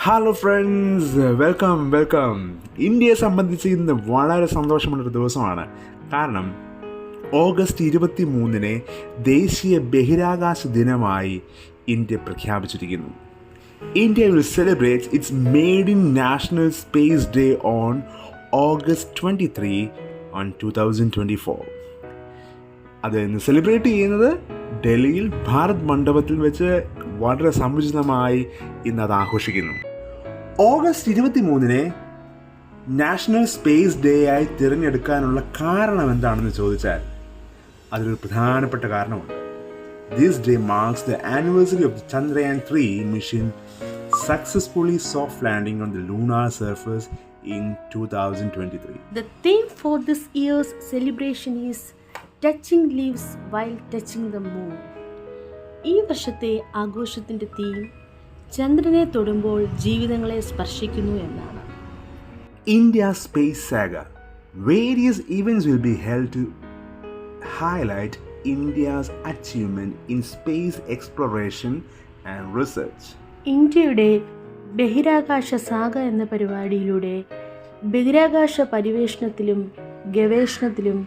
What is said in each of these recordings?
Hello friends, welcome. ഇന്ത്യയെ സംബന്ധിച്ച് ഇന്ന് വളരെ സന്തോഷമുള്ളൊരു ദിവസമാണ്. കാരണം ഓഗസ്റ്റ് 23 ദേശീയ ബഹിരാകാശ ദിനമായി ഇന്ത്യ പ്രഖ്യാപിച്ചിരിക്കുന്നു. India will celebrate its maiden national space day on August 23 on 2024. അത് ഇന്ന് സെലിബ്രേറ്റ് ചെയ്യുന്നത് ഡൽഹിയിൽ ഭാരത് മണ്ഡപത്തിൽ വെച്ച് വളരെ സമുചിതമായി ഇന്ന് അത് ആഘോഷിക്കുന്നു. ഓഗസ്റ്റ് 23 നാഷണൽ സ്പേസ് ഡേ ആയി തിരഞ്ഞെടുക്കാനുള്ള കാരണം എന്താണെന്ന് ചോദിച്ചാൽ അതിലൊരു പ്രധാനപ്പെട്ട കാരണമുണ്ട്. This day marks the anniversary of the Chandrayaan 3 mission successfully soft landing on the lunar surface in 2023. The theme for this year's celebration is Touching Lives While Touching the Moon. ഈ വർഷത്തെ ആഘോഷത്തിൻ്റെ തീം ചന്ദ്രനെ തൊടുമ്പോൾ ജീവിതങ്ങളെ സ്പർശിക്കുന്നു എന്നാണ്. India Space Saga. Various events will be held to highlight India's achievement in space exploration and research. ഇന്ത്യയുടെ ബഹിരാകാശ സാഗ എന്ന പരിപാടിയിലൂടെ ബഹിരാകാശ പരിവേഷണത്തിലും ഗവേഷണത്തിലും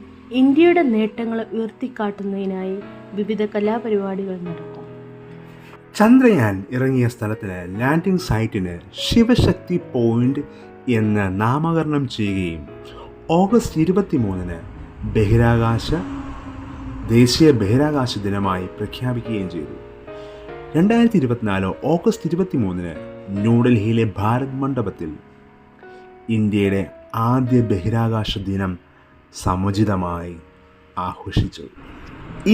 ഇന്ത്യയുടെ നേട്ടങ്ങൾ ഉയർത്തിക്കാട്ടുന്നതിനായി വിവിധ കലാപരിപാടികൾ നടത്തും. ചന്ദ്രയാൻ ഇറങ്ങിയ സ്ഥലത്തിന് ലാൻഡിംഗ് സൈറ്റിന് ശിവശക്തി പോയിന്റ് എന്ന് നാമകരണം ചെയ്യുകയും ഓഗസ്റ്റ് 23 ദേശീയ ബഹിരാകാശ ദിനമായി പ്രഖ്യാപിക്കുകയും ചെയ്തു. 2024 ഓഗസ്റ്റ് 23 ന്യൂഡൽഹിയിലെ ഭാരത് മണ്ഡപത്തിൽ ഇന്ത്യയുടെ ആദ്യ ബഹിരാകാശ ദിനം സമുചിതമായി ആഘോഷിച്ചു.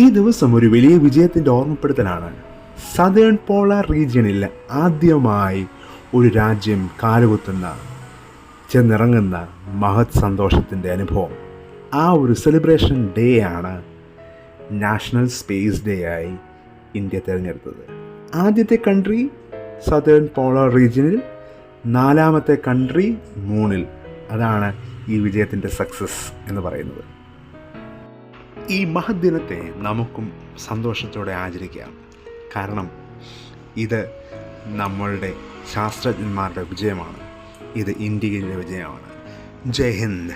ഈ ദിവസം ഒരു വലിയ വിജയത്തിൻ്റെ ഓർമ്മപ്പെടുത്തലാണ്. സദേൺ പോളാർ റീജിയനിൽ ആദ്യമായി ഒരു രാജ്യം കാലുകുത്തുന്ന ചെന്നിറങ്ങുന്ന മഹത് സന്തോഷത്തിൻ്റെ അനുഭവം. ആ ഒരു സെലിബ്രേഷൻ ഡേ ആണ് നാഷണൽ സ്പേസ് ഡേ ആയി ഇന്ത്യ തിരഞ്ഞെടുത്തത്. ആദ്യത്തെ കൺട്രി സദേൺ പോളാർ റീജിയനിൽ, 4ാമത്തെ കൺട്രി മൂണിൽ. അതാണ് ഈ വിജയത്തിൻ്റെ സക്സസ് എന്ന് പറയുന്നത്. ഈ മഹത് ദിനത്തെ നമുക്കും സന്തോഷത്തോടെ ആചരിക്കാം. കാരണം ഇത് നമ്മളുടെ ശാസ്ത്രജ്ഞന്മാരുടെ വിജയമാണ്. ഇത് ഇന്ത്യയിലെ വിജയമാണ്. ജയ് ഹിന്ദ്.